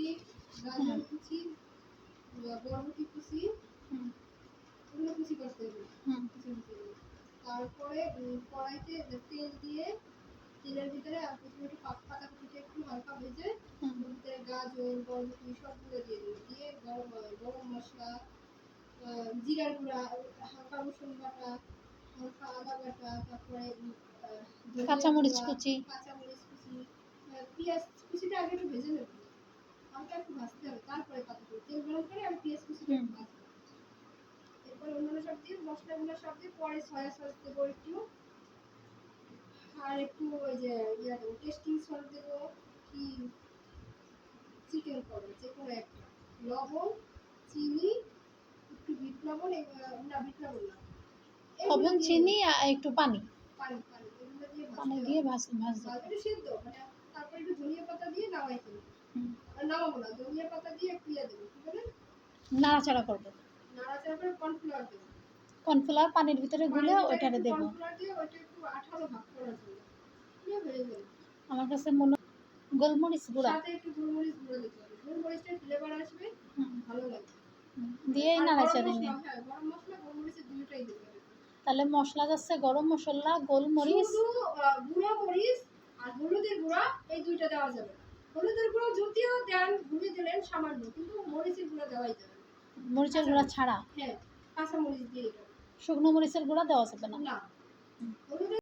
কুচি, গাজর কুচি, বরবটি কুচি, এগুলো কুচি করতে হবে। তারপরে কড়াইতে তেল দিয়ে তেলের ভিতরে প্রথমে একটু পাতাকপিটা একটু হালকা ভেজে ভিতরে গাজর বরবটি সবগুলো দিয়ে দেবো, দিয়ে গরম মশলা, জিরার গুঁড়া, হালকা রসুন বাটা, হালকা আদা বাটা, তারপরে কাঁচামরিচ কুচি, পেঁয়াজ কুচিটা আগে একটু ভেজে নেব, হালকা একটু ভাজতে হবে, তারপরে পাতাকপি তেল গরম করে আমি পেঁয়াজ কুচিটা একটু ভাজবো। এরপরে অন্যান্য সব দিয়ে মশলাগুলো সব দিয়ে পরে সয়া সস দেবো একটু, আর একটু ওই যে টেস্টিং সল্ট দেবো, কি চিকেন পাউডার যে কোনো একটা, লবণ, চিনি, একটু বিট লবণ, না বিট লবণ না, লবণ, চিনি আর একটু পানি এগুলো দিয়ে পানি দিয়ে ভাজতে একটু সিদ্ধ, মানে তারপরে একটু ধনিয়া পাতা দিয়ে নামাই দেবো, নামাবো না, ধনিয়া পাতা দিয়ে একটু দেবো, কি বলে নাড়াচাড়া করবো, নাড়াচাড়া করে কর্নফ্লাওয়ার দেবো, কর্নফ্লাওয়ার পানির ভিতরে গুলে ওইটারে দেবো। কর্নফ্লাওয়ার দিয়ে ওইটা একটু আঠালো ভাব করার জন্য হয়ে যাবে। আমার কাছে মনে গোলমরিচ গুঁড়া সাথে একটু গোলমরিচ গুঁড়ো দিতে হবে, গোলমরিচের ফ্লেভার আসবে, ভালো লাগবে, দিয়ে নাড়াচাড়া নিয়ে গরম মশলা গোলমরিচের দুটোই দিতে হবে। তাহলে মশলা যাচ্ছে গরম মশলা, গোলমরিচ, শুধু গুঁড়া মরিচ আর হলুদের গুঁড়া এই দুইটা দেওয়া যাবে। হলুদের গুঁড়া যদিও দেন, গুঁড়ে দিলেন সামান্য, কিন্তু মরিচের গুঁড়া দেওয়াই যাবে, মরিচের গুঁড়া ছাড়া। হ্যাঁ, কাঁচা মরিচ দিয়ে, শুকনো মরিচের গুঁড়া দেওয়া যাবে না। হলুদের